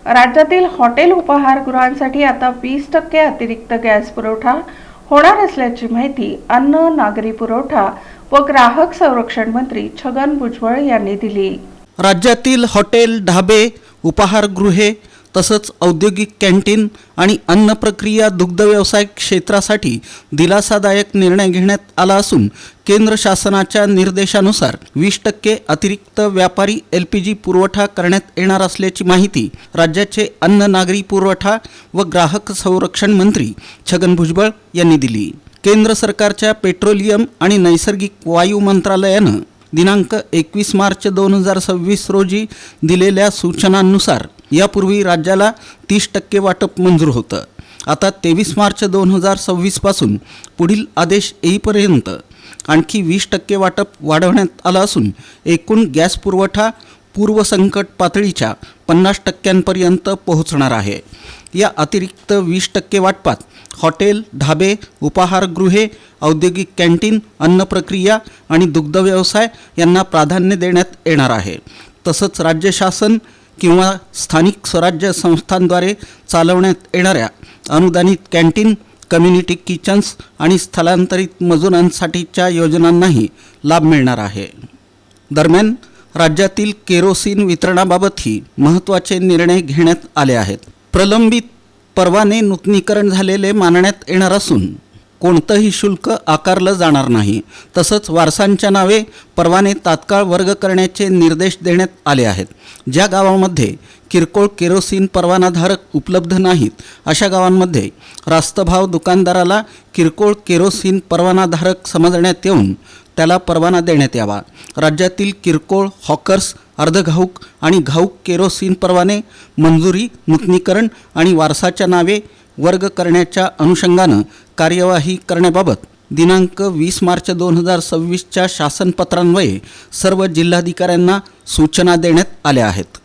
राज्यातील हॉटेल उपाहारगृहांसाठी आता 20% अतिरिक्त गॅस पुरवठा होणार असल्याची माहिती अन्न, नागरी पुरवठा व ग्राहक संरक्षण मंत्री छगन भुजबळ यांनी दिली। राज्यातील हॉटेल, ढाबे, उपाहारगृहे तसंच औद्योगिक कॅन्टीन आणि अन्न प्रक्रिया दुग्ध व्यवसाय क्षेत्रासाठी दिलासादायक निर्णय घेण्यात आला असून केंद्र शासनाच्या निर्देशानुसार 20% अतिरिक्त व्यापारी LPG पुरवठा करण्यात येणार असल्याची माहिती राज्याचे अन्न, नागरी पुरवठा व ग्राहक संरक्षण मंत्री छगन भुजबळ यांनी दिली। केंद्र सरकारच्या पेट्रोलियम आणि नैसर्गिक वायू मंत्रालयानं दिनांक 21 मार्च 2026 रोजी दिलेल्या सूचनांनुसार यापूर्वी राज्याला 30% वाटप मंजूर होतं। आता 23 मार्च 2026 पासून पुढील आदेश येईपर्यंत आणखी 20% वाटप वाढवण्यात आलं असून एकूण गॅस पुरवठा पूर्वसंकट पातळीच्या 50% पोहोचणार आहे। या अतिरिक्त 20% वाटपात हॉटेल, ढाबे, उपाहारगृहे, औद्योगिक कॅन्टीन, अन्न प्रक्रिया आणि दुग्ध व्यवसाय यांना प्राधान्य देण्यात येणार आहे। तसंच राज्य शासन किंवा स्थानिक स्वराज्य संस्थांद्वारे चालवण्यात येणाऱ्या अनुदानित कॅन्टीन, कम्युनिटी किचन्स आणि स्थलांतरित मजुरांसाठीच्या योजनांनाही लाभ मिळणार आहे। दरम्यान राज्यातील केरोसिन वितरणाबाबतही महत्त्वाचे निर्णय घेण्यात आले आहेत। प्रलंबित परवाने नूतनीकरण झालेले मानण्यात येणार असून कोणतंही शुल्क आकारलं जाणार नाही। तसंच वारसांच्या नावे परवाने तात्काळ वर्ग करण्याचे निर्देश देण्यात आले आहेत। ज्या गावांमध्ये किरकोळ केरोसिन परवानाधारक उपलब्ध नाहीत अशा गावांमध्ये रास्तभाव दुकानदाराला किरकोळ केरोसिन परवानाधारक समजण्यात येऊन त्याला परवाना देण्यात यावा। राज्यातील किरकोळ, हॉकर्स, अर्धघाऊक आणि घाऊक केरोसिन परवाने मंजुरी, नूतनीकरण आणि वारसाच्या नावे वर्ग करण्याच्या अनुषंगानं कार्यवाही करण्याबाबत दिनांक 20 मार्च 2026च्या शासनपत्रान्वये सर्व जिल्हाधिकाऱ्यांना सूचना देण्यात आल्या आहेत।